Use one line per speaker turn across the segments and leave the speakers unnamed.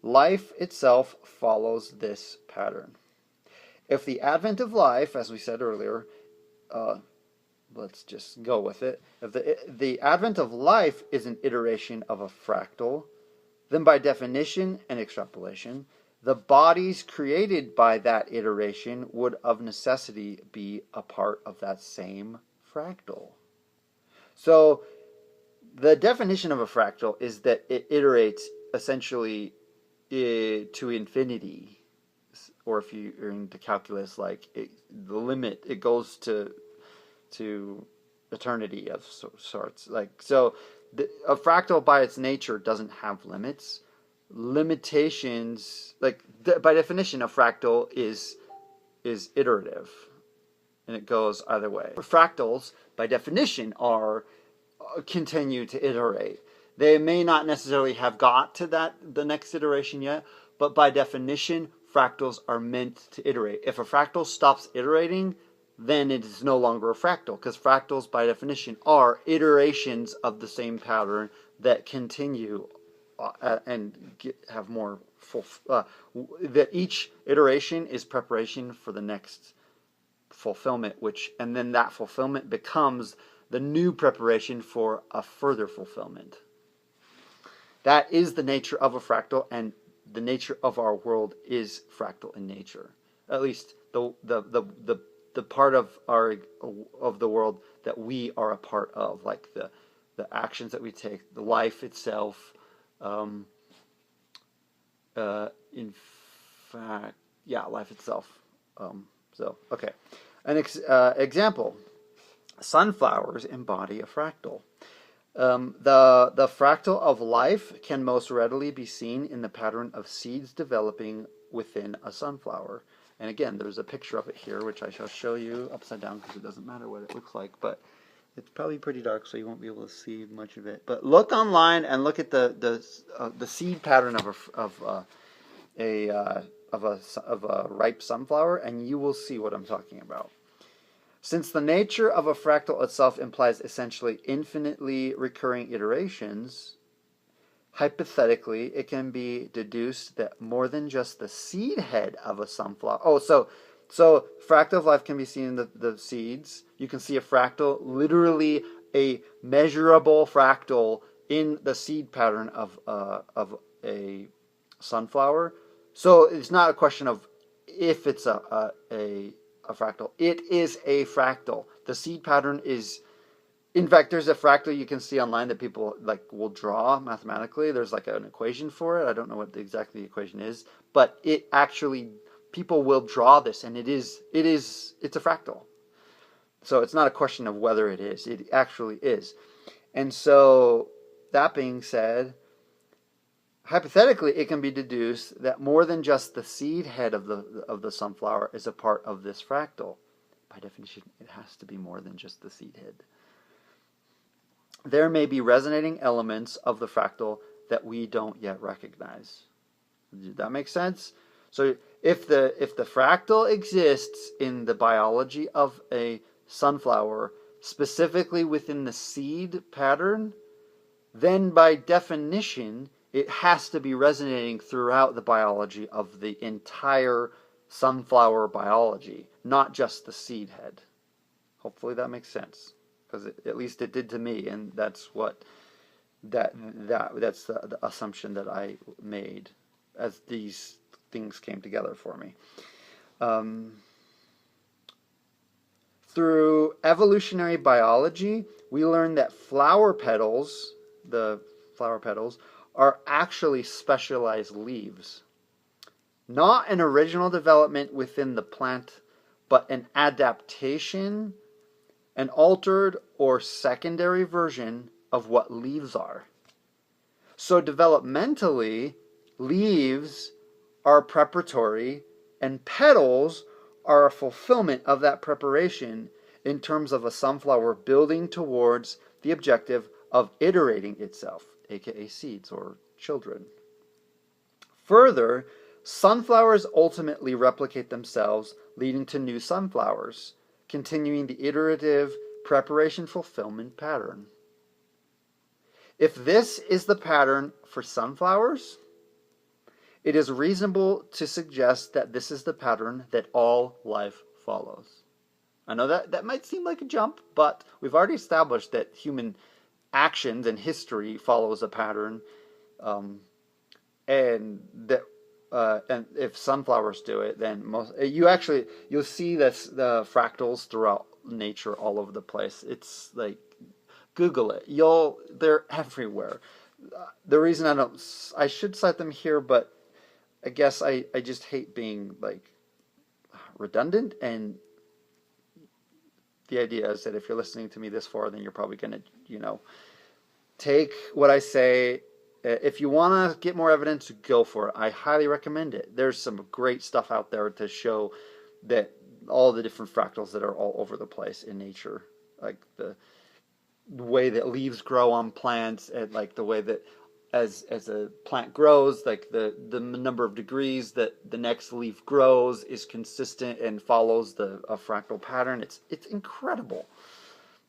Life itself follows this pattern. If the advent of life, as we said earlier, uh, let's just go with it. If the advent of life is an iteration of a fractal, then by definition and extrapolation, the bodies created by that iteration would of necessity be a part of that same fractal. So the definition of a fractal is that it iterates essentially to infinity, or if you're into calculus, like the limit, it goes to eternity of sorts. Like so, a fractal by its nature doesn't have limits. Limitations, like by definition, a fractal is iterative, and it goes either way. Fractals, by definition, are continue to iterate. They may not necessarily have got to the next iteration yet, but by definition, fractals are meant to iterate. If a fractal stops iterating, then it is no longer a fractal, because fractals by definition are iterations of the same pattern that continue and have more that each iteration is preparation for the next fulfillment, and then that fulfillment becomes the new preparation for a further fulfillment. That is the nature of a fractal, and the nature of our world is fractal in nature. At least the part of the world that we are a part of, like the actions that we take, the life itself. In fact, yeah, life itself. Okay. An example. Sunflowers embody a fractal. The fractal of life can most readily be seen in the pattern of seeds developing within a sunflower. And again, there's a picture of it here, which I shall show you upside down because it doesn't matter what it looks like, but it's probably pretty dark, so you won't be able to see much of it. But look online and look at the seed pattern of a ripe sunflower, and you will see what I'm talking about. Since the nature of a fractal itself implies essentially infinitely recurring iterations, hypothetically, it can be deduced that more than just the seed head of a sunflower. So fractal of life can be seen in the seeds. You can see a fractal, literally a measurable fractal in the seed pattern of a sunflower. So it's not a question of if it's a fractal. It is a fractal. The seed pattern is, in fact, there's a fractal you can see online that people will draw mathematically. There's an equation for it. I don't know what exactly the equation is, but it actually, people will draw this, and it's a fractal. So it's not a question of whether it is. It actually is. And so that being said, hypothetically, it can be deduced that more than just the seed head of the sunflower is a part of this fractal. By definition, it has to be more than just the seed head. There may be resonating elements of the fractal that we don't yet recognize. Did that make sense? So if the fractal exists in the biology of a sunflower, specifically within the seed pattern, then by definition, it has to be resonating throughout the biology of the entire sunflower biology, not just the seed head. Hopefully that makes sense, because at least it did to me, and that's the assumption that I made as these things came together for me. Through evolutionary biology, we learned that flower petals, are actually specialized leaves. Not an original development within the plant, but an adaptation, an altered or secondary version of what leaves are. So developmentally, leaves are preparatory, and petals are a fulfillment of that preparation in terms of a sunflower building towards the objective of iterating itself, aka seeds or children. Further, sunflowers ultimately replicate themselves, leading to new sunflowers, continuing the iterative preparation fulfillment pattern. If this is the pattern for sunflowers, It is reasonable to suggest that this is the pattern that all life follows. I know that might seem like a jump, but we've already established that human actions and history follows a pattern, um, and if sunflowers do it, then you'll see this the fractals throughout nature all over the place. It's like Google it. They're everywhere. The reason I should cite them here, but I guess I just hate being like redundant, and the idea is that if you're listening to me this far, then you're probably gonna, take what I say. If you want to get more evidence, go for it. I highly recommend it. There's some great stuff out there to show that all the different fractals that are all over the place in nature, like the way that leaves grow on plants, and like the way that as a plant grows, like the number of degrees that the next leaf grows is consistent and follows a fractal pattern. It's incredible.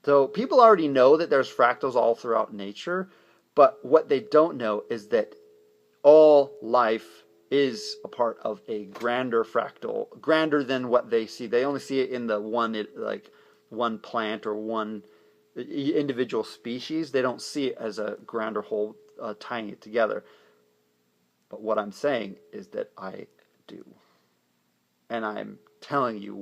So people already know that there's fractals all throughout nature, but what they don't know is that all life is a part of a grander fractal, grander than what they see. They only see it in the one plant or one individual species. They don't see it as a grander whole, tying it together. But what I'm saying is that I do. And I'm telling you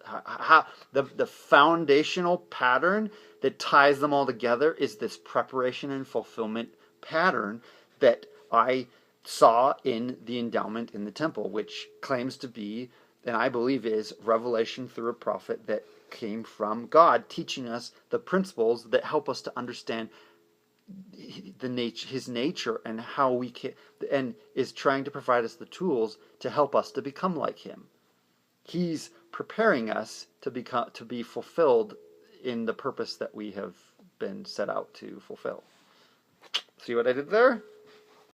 how the foundational pattern that ties them all together is this preparation and fulfillment pattern that I saw in the endowment in the temple, which claims to be, and I believe is, revelation through a prophet that came from God, teaching us the principles that help us to understand his nature, and how we can, and is trying to provide us the tools to help us to become like him. He's preparing us to be fulfilled in the purpose that we have been set out to fulfill. See what I did there?